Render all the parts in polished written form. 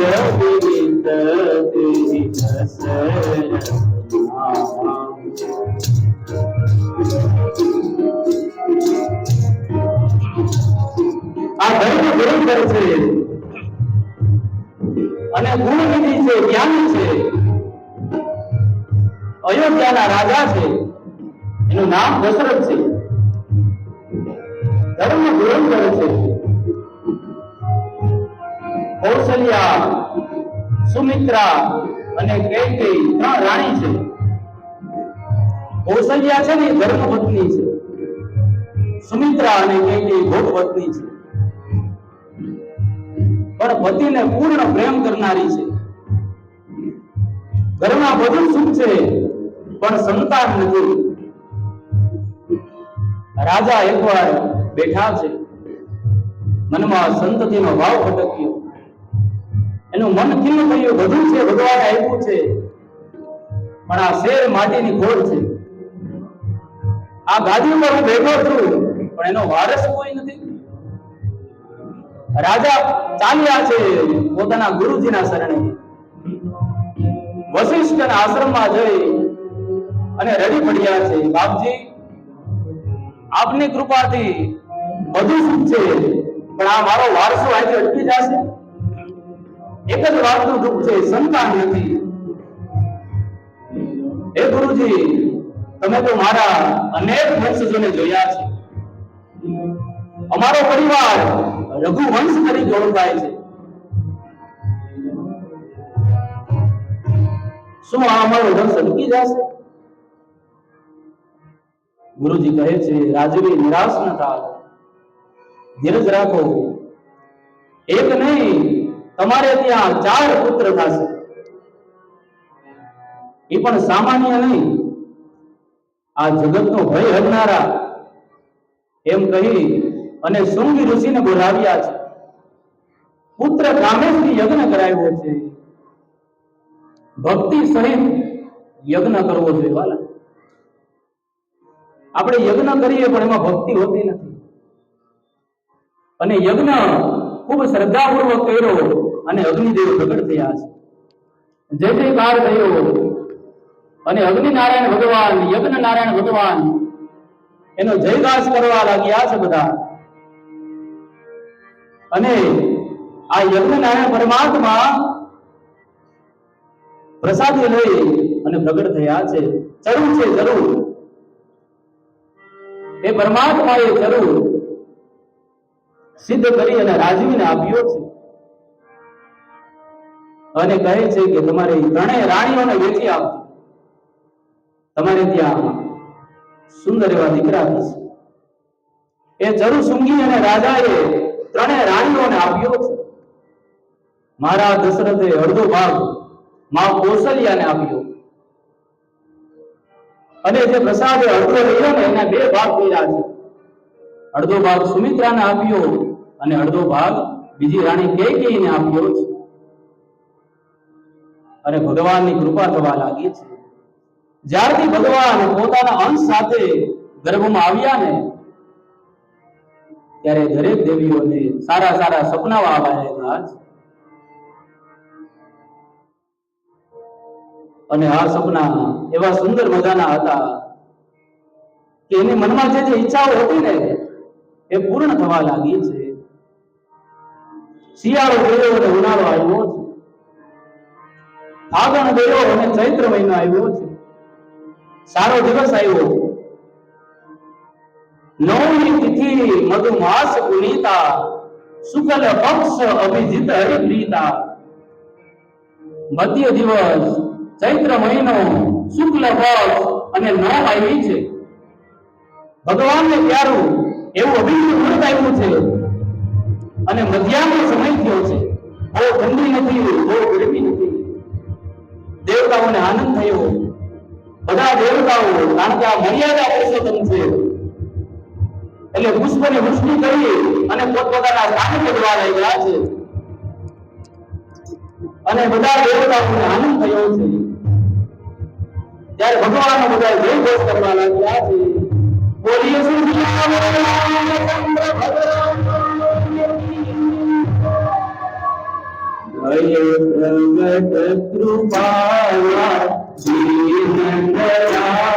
વિરવિત તેરી અસર આ ધર્મ ગુરુકર છે અને ગુણવિધિ છે, જ્ઞાની છે, અયોધ્યાના રાજા છે, એનું નામ દશરથ છે. ધર્મ ગુરુકર છે. કૌશલ્યા, સુમિત્રા અને કૈકેયી 3 રાણી છે. કૌશલ્યા છે ને ધર્મ પત્ની છે, સુમિત્રા અને કૈકેયી ભોગ પત્ની છે, પણ પતિને પૂર્ણ પ્રેમ કરનારી છે. ઘરમાં બધું સુખ છે પણ સંતાન નથી. રાજા એકવાર બેઠા છે, મનમાં સંતતિનો ભાવ ભટક્યો. એનું મન ખિન્ન થયું. બધું છે, ભગવાને આપ્યું છે, પણ આ શેર માટીની ઘોડ છે. આ ગાદી ઉપર હું બેઠો છું પણ એનો વારસ કોઈ નથી. રાજા ચાલ્યા છે પોતાના ગુરુજીના શરણે. વશિષ્ઠના આશ્રમમાં જઈ અને રડી પડ્યા છે, બાપજી આપની કૃપાથી બધું સુખ છે, પણ આ મારો વારસો આજે અટકી જશે. એક જ વાતનું દુઃખ છે, સંતાન નથી. હે ગુરુજી, તમે તો મારા અનેક વંશજોને જોયા છે. અમારો પરિવાર રઘુવંશ તરીકે ઓળખાય છે. શું આ અમારો વંશ અટકી જશે? ગુરુજી કહે છે, રાજવી નિરાશ ન થાઓ, ધીરજ રાખો. એક નહીં, તમારે ત્યાં 4 પુત્ર થશે. એ પણ સામાન્ય નહીં, આ જગતનો ભય હરનારા. એમ કહી અને શૃંગી ઋષિને બોલાવ્યા છે. પુત્ર કામેશથી યજ્ઞ કરાવ્યો છે. ભક્તિ સહિત યજ્ઞ કરવો જોઈએ. વાલા, આપણે યજ્ઞ કરીએ પણ એમાં ભક્તિ હોતી નથી. અને યજ્ઞ ખૂબ શ્રદ્ધાપૂર્વક કર્યો અને અગ્નિદેવ પ્રગટ થયા છે. જય જયકાર થયો અને અગ્નિ નારાયણ ભગવાન, યજ્ઞ નારાયણ ભગવાન એનો જયઘાસ કરવા લાગ્યા છે બધા. અને આ યજ્ઞ નારાયણ પરમાત્મા પ્રસાદી લઈ અને પ્રગટ થયા છે. ચરુ છે, ચરુ. એ પરમાત્માએ ચરુ સિદ્ધ કરી અને રાજવીને આપ્યો છે. અને કહે છે કે તમારે 3 રાણીઓને વેચી આપજો, તમારે ત્યાં સુંદર એવા દીકરા થશે. એ ચરુ શૃંગી અને રાજાએ 3 રાણીઓને આપ્યો છે. મારા દશરથે અડધો ભાગ માં કૌશલ્યાને આપ્યો, અને જે પ્રસાદે અડધો રહ્યો ને એના 2 ભાગ કર્યા છે. અડધો ભાગ સુમિત્રાને આપ્યો અને અડધો ભાગ બીજી રાણી કૈકેયીને આપ્યો છે. અને ભગવાનની કૃપા થવા લાગી છે. જ્યારથી ભગવાન પોતાના અંશ સાથે ગર્ભમાં આવ્યા ને ત્યારે દરેક દેવીઓને સારા સારા સપના આવ્યા છે. અને આ સપના એવા સુંદર મજાના હતા કે એની મનમાં જે ઈચ્છાઓ હતી ને એ પૂર્ણ થવા લાગી છે. શિયાળો ગયો અને ઉનાળો આવ્યો છે. ફાગણ ગયો અને ચૈત્ર મહિનો આવ્યો છે. સારો દિવસ આવ્યો. નવમી તિથિ મધુમાસ પુનીતા, શુક્લ પક્ષ અભિજીત હરિપ્રીતા. મધ્ય દિવસ, ચૈત્ર મહિનો, શુક્લ પક્ષ અને 9 આવી છે. ભગવાનને પ્યારું એવું અભિજીત વ્રત આવ્યું છે. અને મધ્યાહનો સમય થયો છે. બહુ ઠંડી નથી, બહુ ગરમી નથી. દેવતાઓને આનંદ થયો. બધા દેવતાઓ, કારણ કે આ મર્યાદા પુરુષોત્તમ છે એટલે પુષ્પની વૃષ્ટિ કરી અને પોતપોતાના સ્થાને જવા લાગ્યા છે. અને બધા દેવતાઓને આનંદ થયો છે. ત્યારે ભગવાન બધા જય ઘોષ કરવા લાગ્યા છે. બોલીએ શ્રી રામચંદ્ર ભગવાન જય પ્રગટ કૃપાલા દીન દયાલા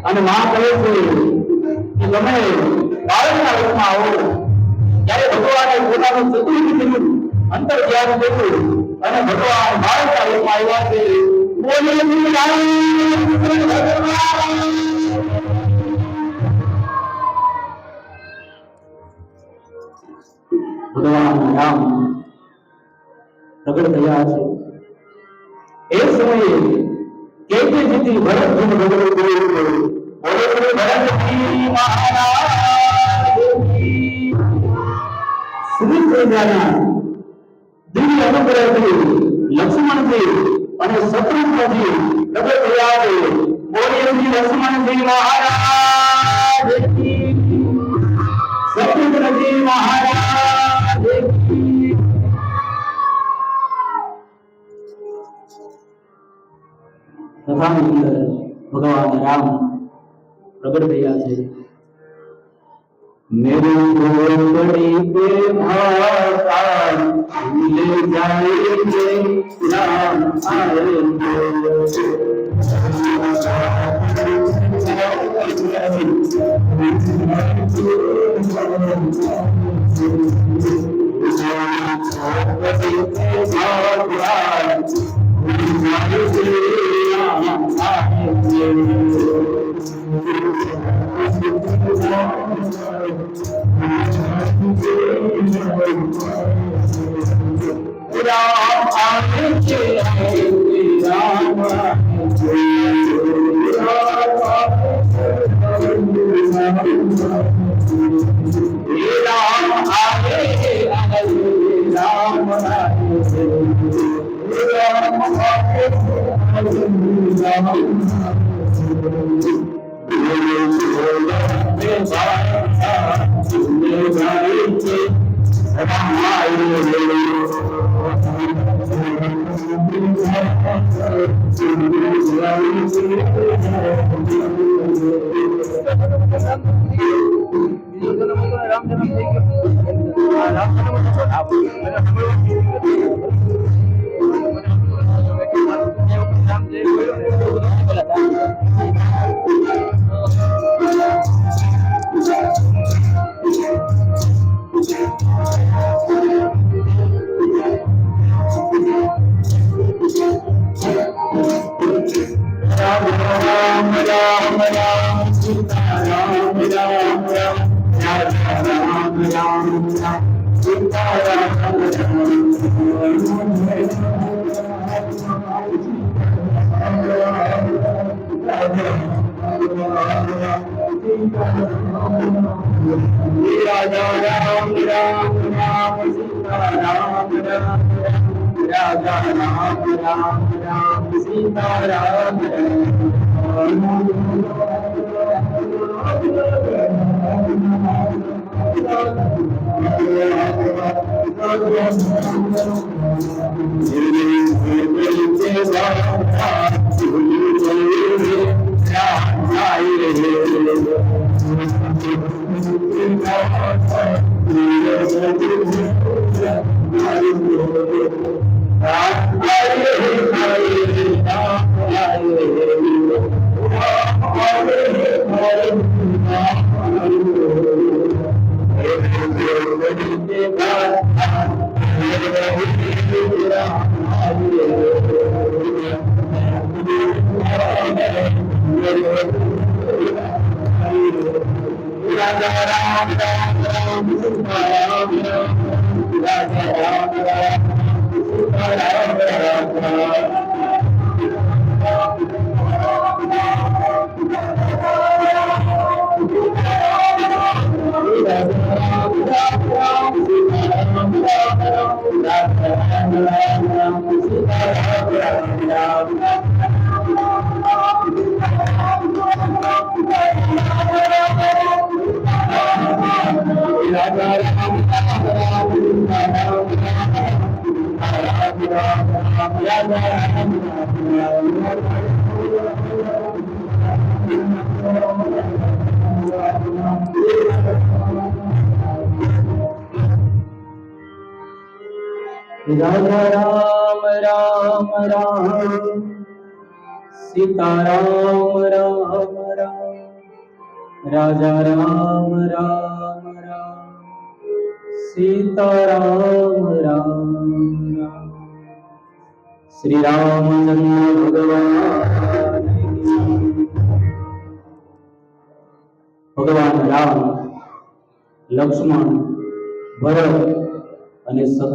અને માં કહે છે કે તમે બાળકના રૂપમાં આવો ત્યારે ભગવાને પોતાનું ચતુર્થી કર્યું અંતર ધ્યાન કર્યું અને ભગવાન બાળકના રૂપમાં આવ્યા છે ભગવાન રામ પ્રગટ થયા છે એ સમયે કેવી રીતે ભરત ભગવાન ભરતજી મહારાજ શ્રી પ્રજાના દિવ્ય અનુગ્રહથી લક્ષ્મણજી અને શત્રુઘ્નજી પ્રગટ થયા છે બોલીએ લક્ષ્મણજી મહારાજ કી શત્રુઘ્નજી મહારાજ કી કથાની અંદર ભગવાન રામ પ્રગટ થયા છે मेरे घोड़ी पे भाता ले जाएंगे राम आएंगे राम आएंगे राम રાજા રામ રામ રામ સીતારામ રામ રામ રાજા રામ રામ રામ સીતારામ રામ રામ શ્રી રામચંદ્ર ભગવાન રામ લક્ષ્મણ ભરત અને